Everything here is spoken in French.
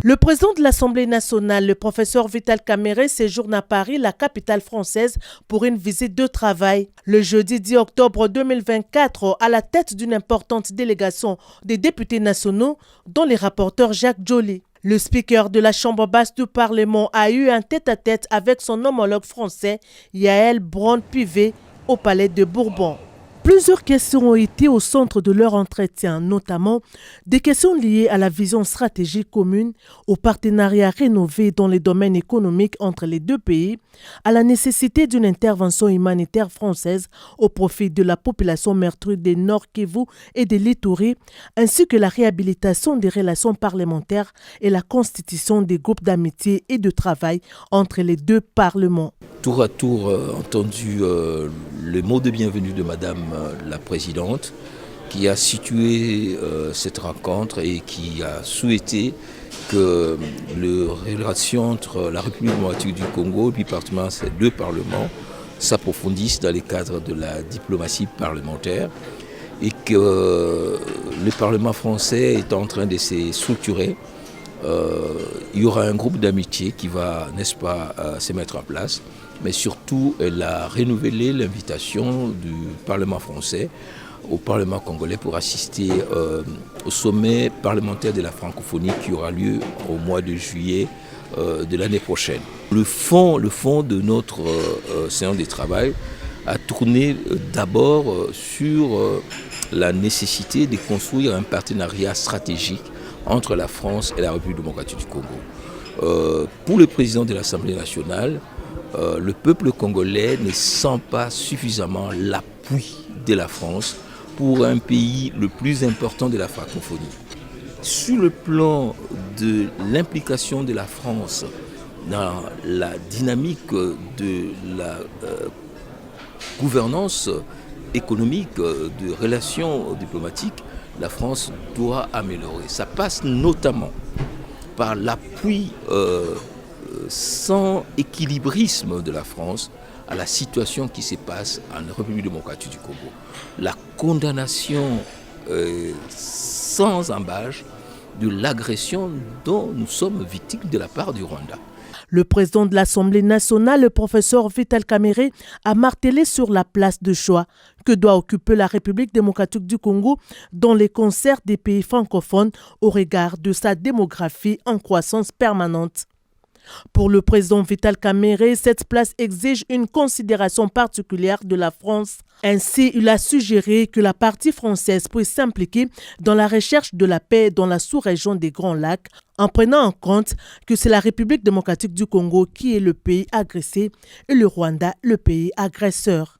Le président de l'Assemblée nationale, le professeur Vital Kamerhe, séjourne à Paris, la capitale française, pour une visite de travail. Le jeudi 10 octobre 2024, à la tête d'une importante délégation des députés nationaux, dont les rapporteurs Jacques Joly. Le speaker de la Chambre basse du Parlement a eu un tête-à-tête avec son homologue français, Yael Braun-Pivet, au Palais de Bourbon. Plusieurs questions ont été au centre de leur entretien, notamment des questions liées à la vision stratégique commune, au partenariat rénové dans les domaines économiques entre les deux pays, à la nécessité d'une intervention humanitaire française au profit de la population meurtrie des Nord Kivu et des Littouri, ainsi que la réhabilitation des relations parlementaires et la constitution des groupes d'amitié et de travail entre les deux parlements. Tour à tour entendu le mot de bienvenue de Madame la Présidente qui a situé cette rencontre et qui a souhaité que les relations entre la République démocratique du Congo et puis particulièrement ces deux parlements s'approfondissent dans les cadres de la diplomatie parlementaire et que le Parlement français est en train de se structurer. Il y aura un groupe d'amitié qui va, n'est-ce pas, se mettre en place. Mais surtout, elle a renouvelé l'invitation du Parlement français au Parlement congolais pour assister au sommet parlementaire de la francophonie qui aura lieu au mois de juillet de l'année prochaine. Le fond de notre séance de travail a tourné d'abord sur la nécessité de construire un partenariat stratégique entre la France et la République démocratique du Congo. Pour le président de l'Assemblée nationale, le peuple congolais ne sent pas suffisamment l'appui de la France pour un pays le plus important de la francophonie. Sur le plan de l'implication de la France dans la dynamique de la gouvernance économique, de relations diplomatiques, la France doit améliorer. Ça passe notamment par l'appui sans équilibrisme de la France à la situation qui se passe en République démocratique du Congo. La condamnation sans embâche de l'agression dont nous sommes victimes de la part du Rwanda. Le président de l'Assemblée nationale, le professeur Vital Kamerhe, a martelé sur la place de choix que doit occuper la République démocratique du Congo dans les concerts des pays francophones au regard de sa démographie en croissance permanente. Pour le président Vital Kamerhe, cette place exige une considération particulière de la France. Ainsi, il a suggéré que la partie française puisse s'impliquer dans la recherche de la paix dans la sous-région des Grands Lacs, en prenant en compte que c'est la République démocratique du Congo qui est le pays agressé et le Rwanda le pays agresseur.